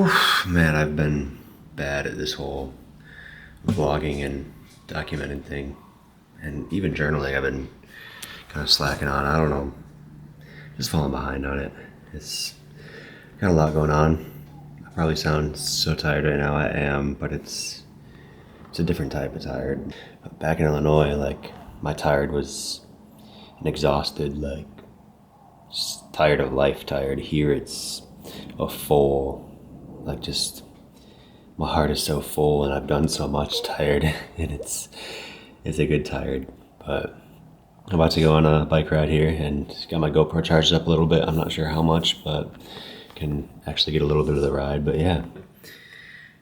Whew, man, I've been bad at this whole vlogging and documenting thing, and even journaling. I've been kind of slacking on. I don't know, just falling behind on it. It's got a lot going on. I probably sound so tired right now. I am, but it's a different type of tired. Back in Illinois, like my tired was an exhausted, like just tired of life tired. Here it's a full, like just my heart is so full and I've done so much tired and it's a good tired. But I'm about to go on a bike ride here and got my GoPro charged up a little bit. I'm not sure how much, but can actually get a little bit of the ride. But yeah,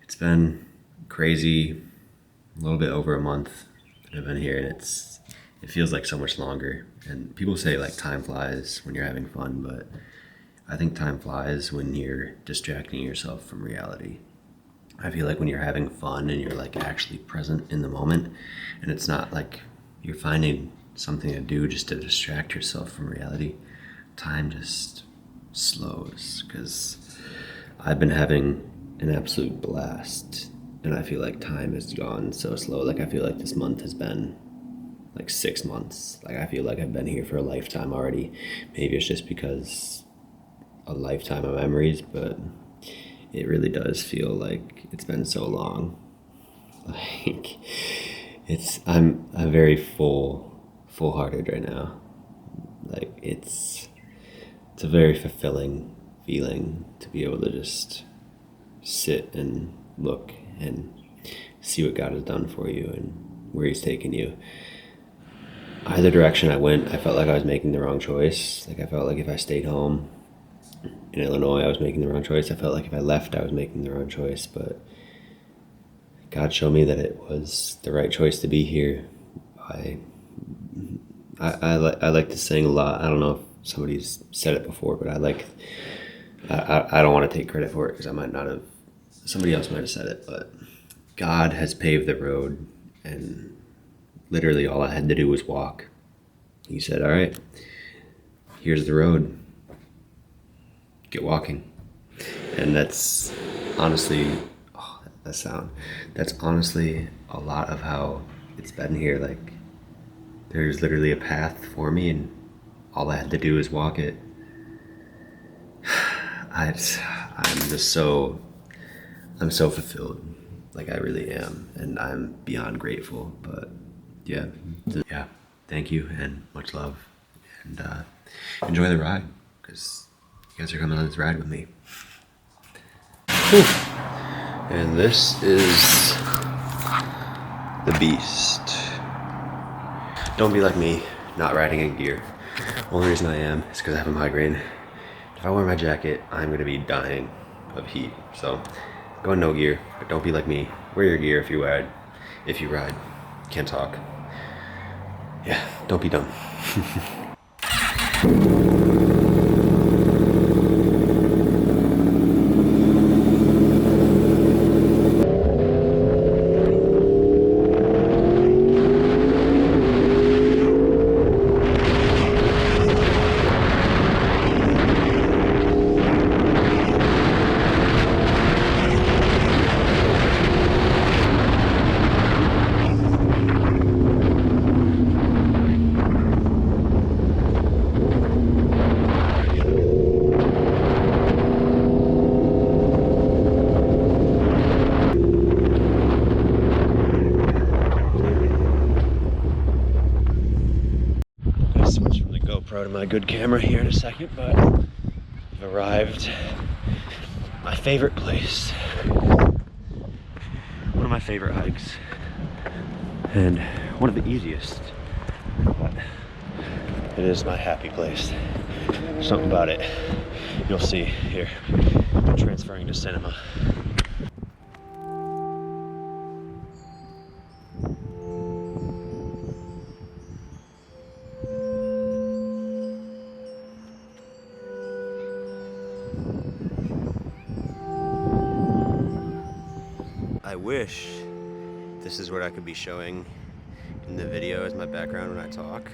it's been crazy, a little bit over a month that I've been here, and it feels like so much longer. And people say like time flies when you're having fun, but I think time flies when you're distracting yourself from reality. I feel like when you're having fun and you're like actually present in the moment, and it's not like you're finding something to do just to distract yourself from reality, time just slows. Because I've been having an absolute blast, and I feel like time has gone so slow. Like I feel like this month has been like 6 months. Like I feel like I've been here for a lifetime already. Maybe it's just because a lifetime of memories, but it really does feel like it's been so long. Like I'm very full-hearted right now. Like it's a very fulfilling feeling to be able to just sit and look and see what God has done for you and where He's taken you. Either direction I went, I felt like I was making the wrong choice. Like I felt like if I stayed home in Illinois, I was making the wrong choice. I felt like if I left, I was making the wrong choice. But God showed me that it was the right choice to be here. I like to sing a lot. I don't know if somebody's said it before, but I don't want to take credit for it because I might not have. Somebody else might have said it, but God has paved the road, and literally all I had to do was walk. He said, "All right, here's the road. Get walking." And that's honestly, that's honestly a lot of how it's been here. Like there's literally a path for me and all I had to do is walk it. I'm so fulfilled. Like I really am, and I'm beyond grateful. But yeah, thank you and much love, and enjoy the ride because you guys are coming on this ride with me. Whew. And this is the beast. Don't be like me, not riding in gear. Only reason I am is because I have a migraine. If I wear my jacket, I'm gonna be dying of heat. So go in no gear, but don't be like me. Wear your gear if you ride. If you ride, can't talk. Yeah, don't be dumb. Switch from the GoPro to my good camera here in a second, but I've arrived at my favorite place. One of my favorite hikes, and one of the easiest, but it is my happy place. Something about it, you'll see here. I'm transferring to cinema. I wish this is what I could be showing in the video as my background when I talk,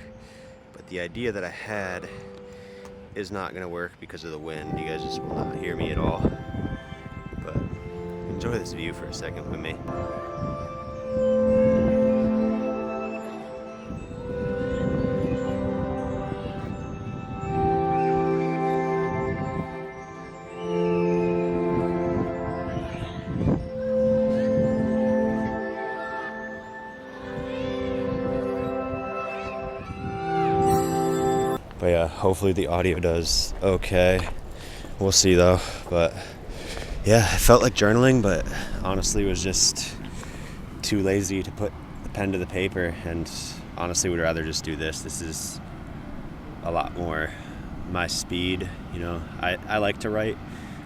but the idea that I had is not going to work because of the wind. You guys just will not hear me at all. But enjoy this view for a second with me. But yeah, hopefully the audio does okay. We'll see though. But yeah, I felt like journaling, but honestly was just too lazy to put the pen to the paper, and honestly would rather just do this. This is a lot more my speed. You know, I like to write.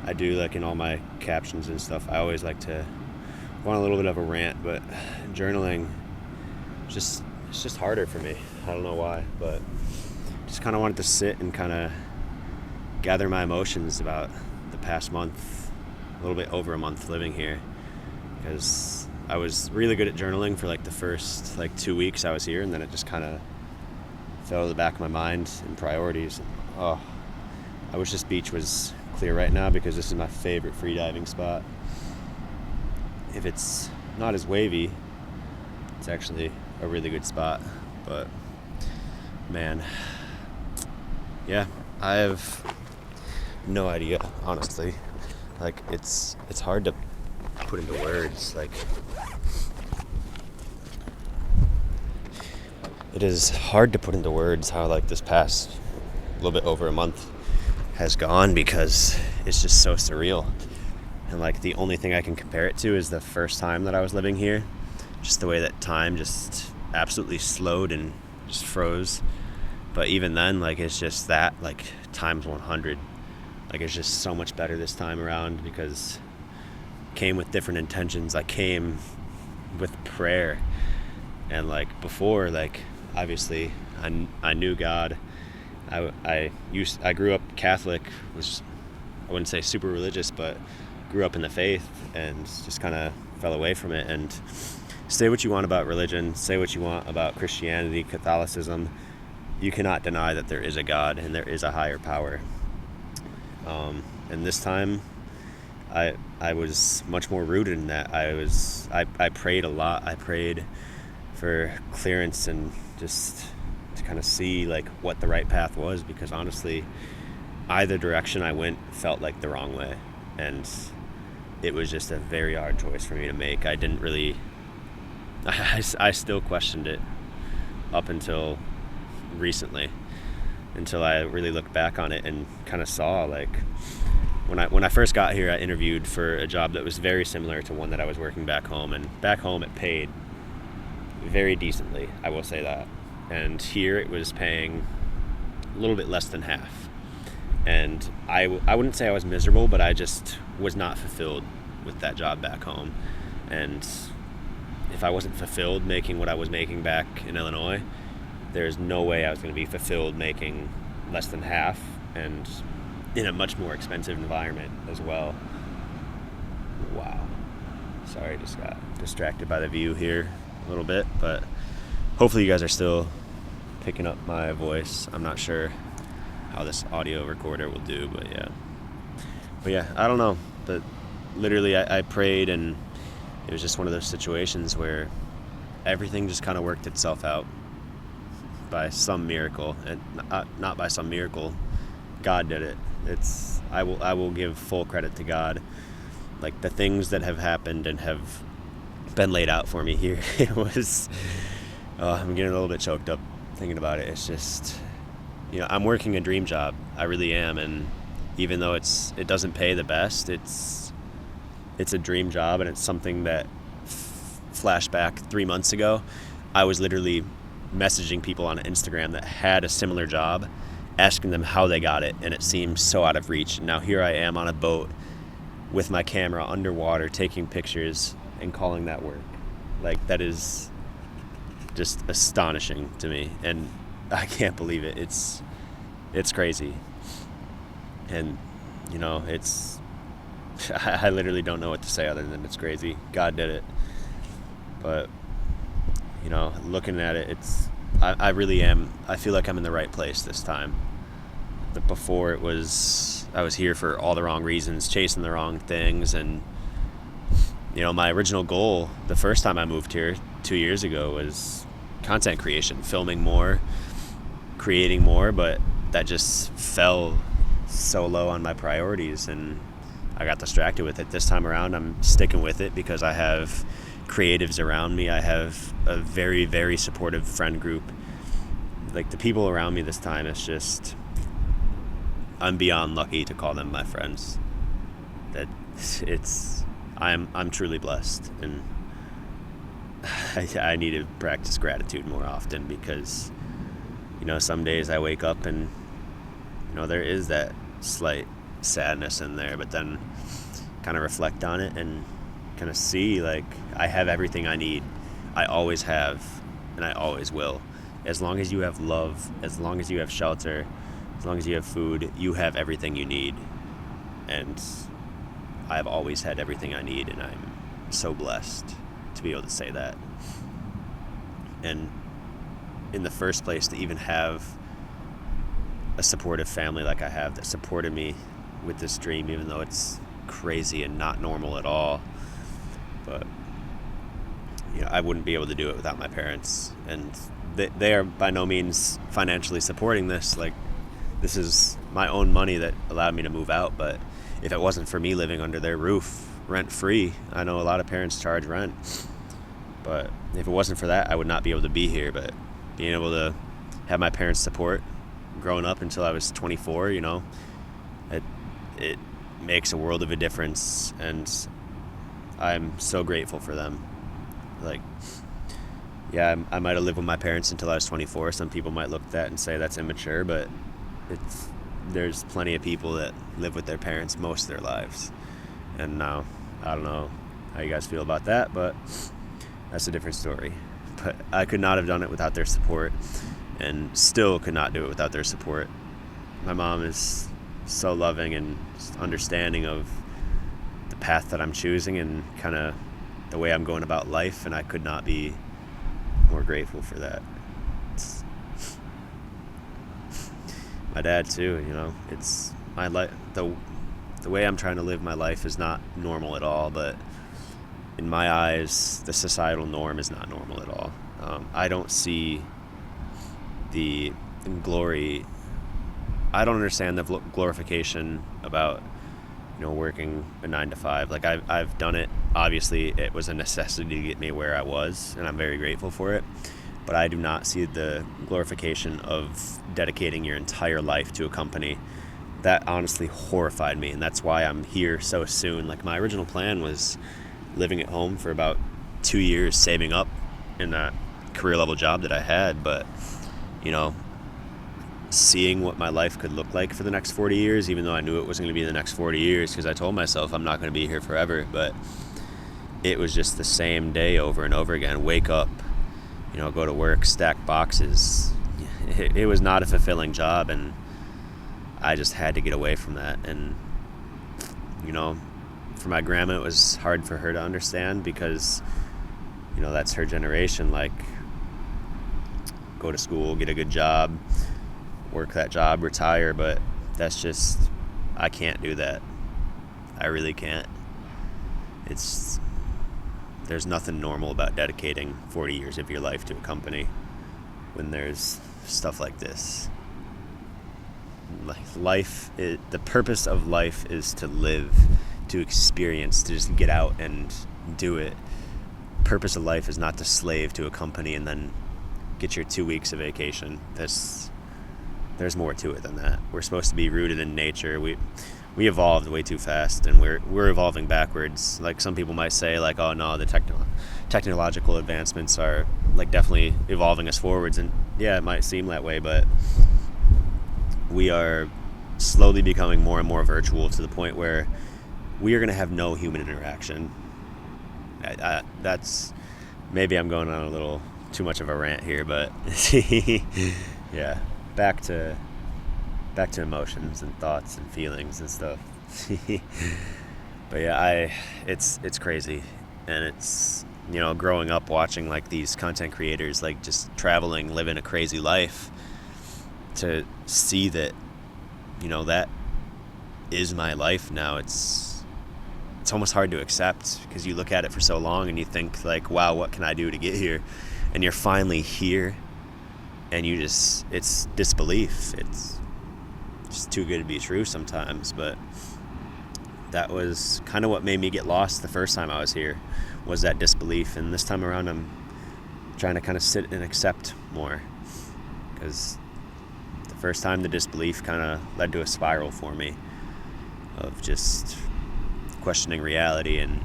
I do, like in all my captions and stuff. I always like to go on a little bit of a rant, but journaling it's just harder for me. I don't know why, but just kind of wanted to sit and kind of gather my emotions about the past month, a little bit over a month living here, because I was really good at journaling for like the first 2 weeks I was here, and then it just kind of fell to the back of my mind and priorities. Oh, I wish this beach was clear right now, because this is my favorite free diving spot. If it's not as wavy, it's actually a really good spot. But man, yeah, I have no idea, honestly. Like, it's hard to put into words. Like, it is hard to put into words how like this past little bit over a month has gone, because it's just so surreal. And like the only thing I can compare it to is the first time that I was living here. Just the way that time just absolutely slowed and just froze. But even then, like, it's just that, like, times 100. Like, it's just so much better this time around, because I came with different intentions. I came with prayer. And like before, like, obviously I knew God. I grew up Catholic, was, I wouldn't say super religious, but grew up in the faith and just kind of fell away from it. And say what you want about religion, say what you want about Christianity, Catholicism, you cannot deny that there is a God and there is a higher power. And this time I was much more rooted in that. I prayed a lot. I prayed for clearance and just to kind of see like what the right path was, because honestly, either direction I went felt like the wrong way, and it was just a very hard choice for me to make. I didn't really, I still questioned it up until recently, until I really looked back on it and kind of saw, like, when I first got here, I interviewed for a job that was very similar to one that I was working back home, and back home it paid very decently, I will say that. And here it was paying a little bit less than half. And I wouldn't say I was miserable, but I just was not fulfilled with that job back home. And if I wasn't fulfilled making what I was making back in Illinois, there's no way I was going to be fulfilled making less than half, and in a much more expensive environment as well. Wow. Sorry, I just got distracted by the view here a little bit, but hopefully you guys are still picking up my voice. I'm not sure how this audio recorder will do, but yeah, I don't know. But literally I prayed, and it was just one of those situations where everything just kind of worked itself out by some miracle. And not by some miracle, God did it. I will give full credit to God. Like, the things that have happened and have been laid out for me here, it was, I'm getting a little bit choked up thinking about it. It's just, I'm working a dream job. I really am. And even though it doesn't pay the best, it's a dream job, and it's something that flashback 3 months ago, I was literally messaging people on Instagram that had a similar job, asking them how they got it, and it seemed so out of reach. And now here I am on a boat with my camera underwater taking pictures and calling that work. Like, that is just astonishing to me, and I can't believe it. It's crazy. And I literally don't know what to say other than it's crazy. God did it. But looking at it, I really am. I feel like I'm in the right place this time. But before, I was here for all the wrong reasons, chasing the wrong things, and My original goal the first time I moved here 2 years ago was content creation, filming more, creating more, but that just fell so low on my priorities, and I got distracted with it. This time around, I'm sticking with it because I have creatives around me. I have a very, very supportive friend group. Like, the people around me this time, I'm beyond lucky to call them my friends. That I'm truly blessed, and I need to practice gratitude more often because, some days I wake up and, there is that slight sadness in there, but then kind of reflect on it and kind of see, like, I have everything I need. I always have, and I always will. As long as you have love, as long as you have shelter, as long as you have food, you have everything you need. And I've always had everything I need, and I'm so blessed to be able to say that. And in the first place, to even have a supportive family like I have that supported me with this dream, even though it's crazy and not normal at all. But I wouldn't be able to do it without my parents, and they are by no means financially supporting this. Like, this is my own money that allowed me to move out, but if it wasn't for me living under their roof rent free, I know a lot of parents charge rent, but if it wasn't for that, I would not be able to be here. But being able to have my parents' support growing up until I was 24, it makes a world of a difference, and I'm so grateful for them. Like, yeah, I might have lived with my parents until I was 24. Some people might look at that and say that's immature, but there's plenty of people that live with their parents most of their lives. And now, I don't know how you guys feel about that, but that's a different story. But I could not have done it without their support, and still could not do it without their support. My mom is so loving and understanding of the path that I'm choosing and kind of the way I'm going about life, and I could not be more grateful for that. My dad too, it's my life. The way I'm trying to live my life is not normal at all, but in my eyes, the societal norm is not normal at all. I don't see the glory. I don't understand the glorification about working a 9 to 5. Like, I've done it. Obviously, it was a necessity to get me where I was, and I'm very grateful for it. But I do not see the glorification of dedicating your entire life to a company. That honestly horrified me, and that's why I'm here so soon. Like, my original plan was living at home for about 2 years, saving up in that career level job that I had. But, seeing what my life could look like for the next 40 years, even though I knew it wasn't going to be the next 40 years, because I told myself I'm not going to be here forever. But it was just the same day over and over again. Wake up, go to work, stack boxes. It was not a fulfilling job, and I just had to get away from that. And, for my grandma, it was hard for her to understand because, that's her generation. Like, go to school, get a good job, work that job, retire. But that's just, I can't do that. I really can't. There's nothing normal about dedicating 40 years of your life to a company when there's stuff like this. The purpose of life is to live, to experience, to just get out and do it. Purpose of life is not to slave to a company and then get your 2 weeks of vacation. There's more to it than that. We're supposed to be rooted in nature. We evolved way too fast, and we're evolving backwards. Like, some people might say, like, oh no, the technological advancements are like definitely evolving us forwards, and yeah, it might seem that way, but we are slowly becoming more and more virtual to the point where we are going to have no human interaction. That's, maybe I'm going on a little too much of a rant here, but yeah, back to emotions and thoughts and feelings and stuff. But yeah, it's crazy, and it's, growing up watching like these content creators, like, just traveling, living a crazy life, to see that, that is my life now. It's it's almost hard to accept because you look at it for so long and you think like, wow, what can I do to get here? And you're finally here, and it's disbelief. It's just too good to be true sometimes. But that was kind of what made me get lost the first time I was here, was that disbelief. And this time around, I'm trying to kind of sit and accept more, because the first time the disbelief kind of led to a spiral for me of just questioning reality and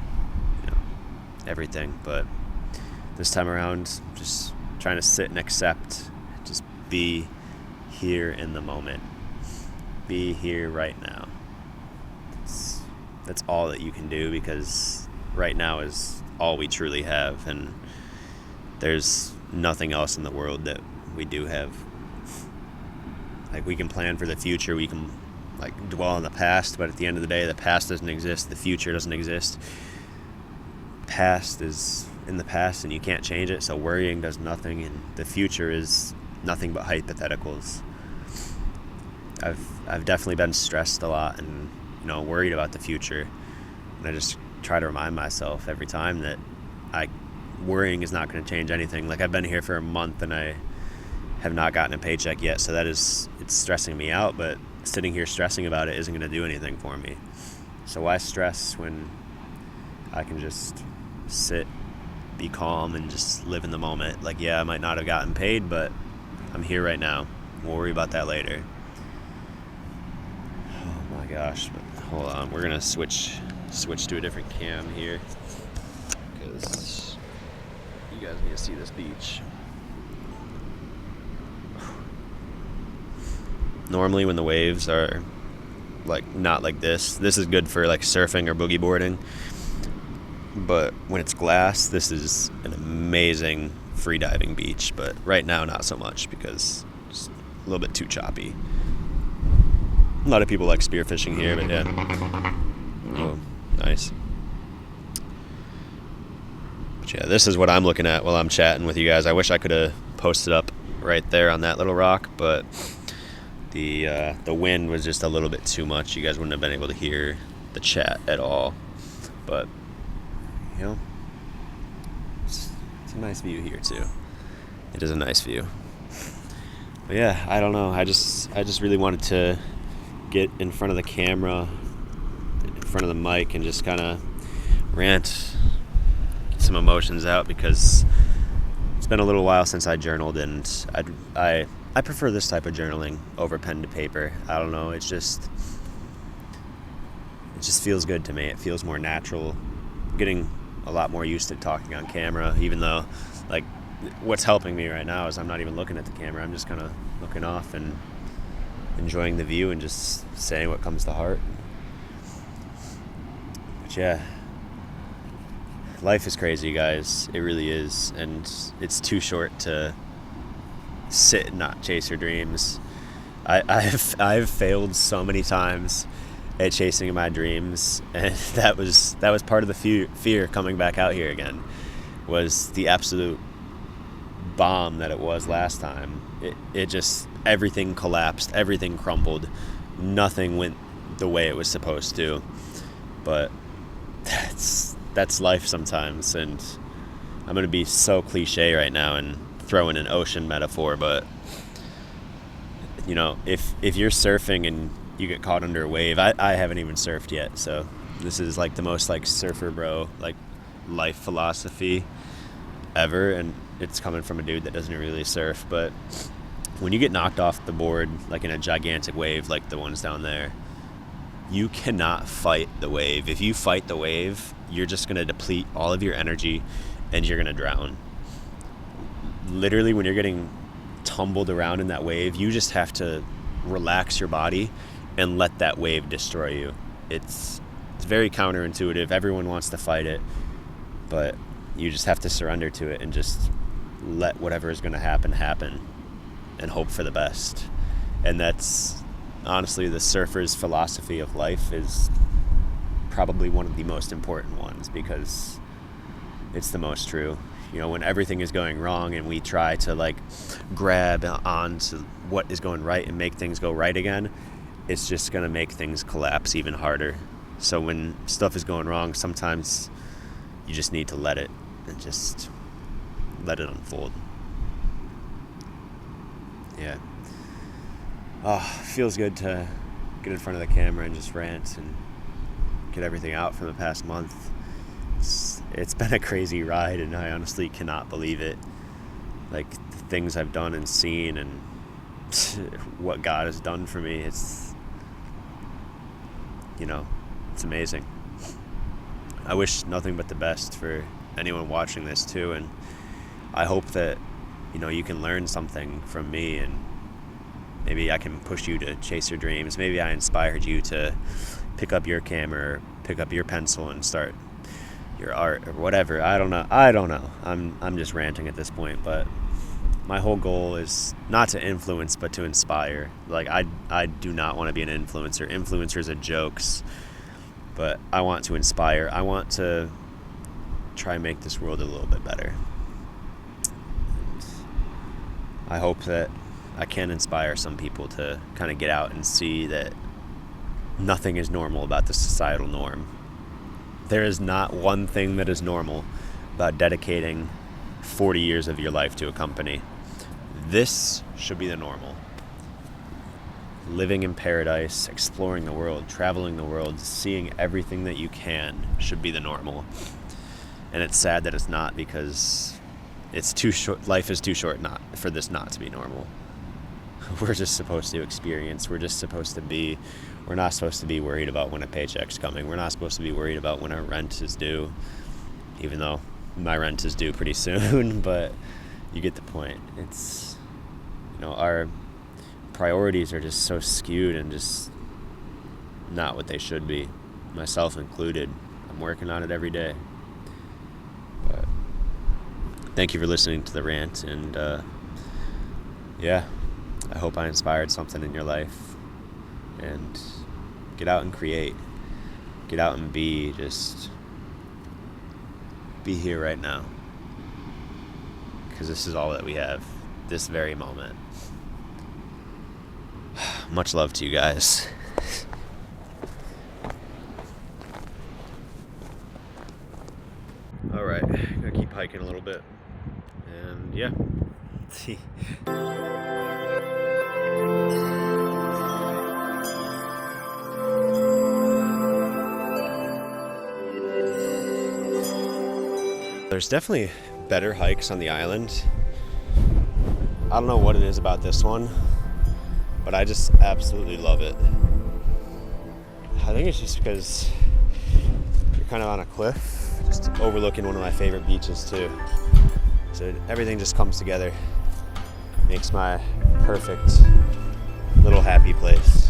everything. But this time around, just trying to sit and accept, just be here in the moment, be here right now. That's all that you can do, because right now is all we truly have, and there's nothing else in the world that we do have. Like, we can plan for the future, we can like dwell on the past, but at the end of the day, the past doesn't exist, the future doesn't exist. Past is in the past and you can't change it, so worrying does nothing, and the future is nothing but hypotheticals. I've definitely been stressed a lot and worried about the future, and I just try to remind myself every time that worrying is not going to change anything. Like, I've been here for a month and I have not gotten a paycheck yet, so it's stressing me out, but sitting here stressing about it isn't going to do anything for me. So why stress when I can just sit, be calm, and just live in the moment? Like, yeah, I might not have gotten paid, but I'm here right now. We'll worry about that later. Oh my gosh, but hold on, we're gonna switch to a different cam here, because you guys need to see this beach. Normally when the waves are like not like this is good for like surfing or boogie boarding, but when it's glass, this is an amazing free diving beach. But right now, not so much, because it's a little bit too choppy. A lot of people like spearfishing here, but yeah. Oh, nice. But yeah, this is what I'm looking at while I'm chatting with you guys. I wish I could have posted up right there on that little rock, but the wind was just a little bit too much. You guys wouldn't have been able to hear the chat at all. But it's a nice view here too. It is a nice view. But yeah, I don't know. I just really wanted to get in front of the camera, in front of the mic, and just kind of rant, get some emotions out, because it's been a little while since I journaled, and I prefer this type of journaling over pen to paper. I don't know. It just feels good to me. It feels more natural. I'm getting a lot more used to talking on camera, even though, like, what's helping me right now is I'm not even looking at the camera. I'm just kind of looking off and enjoying the view and just saying what comes to heart. But yeah, life is crazy, guys. It really is. And it's too short to sit and not chase your dreams. I've failed so many times at chasing my dreams, and that was part of the fear coming back out here again, was the absolute bomb that it was last time. It just, everything collapsed, everything crumbled, nothing went the way it was supposed to. But that's life sometimes, and I'm gonna be so cliche right now and throw in an ocean metaphor, but if you're surfing and you get caught under a wave, I haven't even surfed yet, so this is like the most like surfer bro like life philosophy ever, and it's coming from a dude that doesn't really surf. But when you get knocked off the board, like in a gigantic wave like the ones down there, you cannot fight the wave. If you fight the wave, you're just going to deplete all of your energy and you're going to drown. Literally, when you're getting tumbled around in that wave, you just have to relax your body and let that wave destroy you. It's very counterintuitive. Everyone wants to fight it, but you just have to surrender to it and just let whatever is going to happen and hope for the best. And that's honestly the surfer's philosophy of life, is probably one of the most important ones, because it's the most true. When everything is going wrong and we try to like grab onto what is going right and make things go right again, it's just going to make things collapse even harder. So when stuff is going wrong, sometimes you just need to let it and just let it unfold. Yeah. Oh, feels good to get in front of the camera and just rant and get everything out from the past month. It's been a crazy ride, and I honestly cannot believe it. Like, the things I've done and seen and what God has done for me, it's amazing. I wish nothing but the best for anyone watching this too, and I hope that you can learn something from me, and maybe I can push you to chase your dreams. Maybe I inspired you to pick up your camera or pick up your pencil and start your art or whatever. I don't know. I'm just ranting at this point, but my whole goal is not to influence, but to inspire. Like, I do not want to be an influencer. Influencers are jokes, but I want to inspire. I want to try and make this world a little bit better. And I hope that I can inspire some people to kind of get out and see that nothing is normal about the societal norm. There is not one thing that is normal about dedicating 40 years of your life to a company. This should be the normal. Living in paradise, exploring the world, traveling the world, seeing everything that you can should be the normal. And it's sad that it's not, because it's too short. Life is too short for this not to be normal. We're just supposed to experience. We're just supposed to be. We're not supposed to be worried about when a paycheck's coming. We're not supposed to be worried about when our rent is due, even though my rent is due pretty soon, but you get the point. It's, our priorities are just so skewed and just not what they should be, myself included. I'm working on it every day. But thank you for listening to the rant, and I hope I inspired something in your life. And get out and create. Get out and just be here right now. Because this is all that we have, this very moment. Much love to you guys. Alright, gonna keep hiking a little bit. And yeah. There's definitely better hikes on the island. I don't know what it is about this one, but I just absolutely love it. I think it's just because you're kind of on a cliff, just overlooking one of my favorite beaches too. So everything just comes together, makes my perfect little happy place.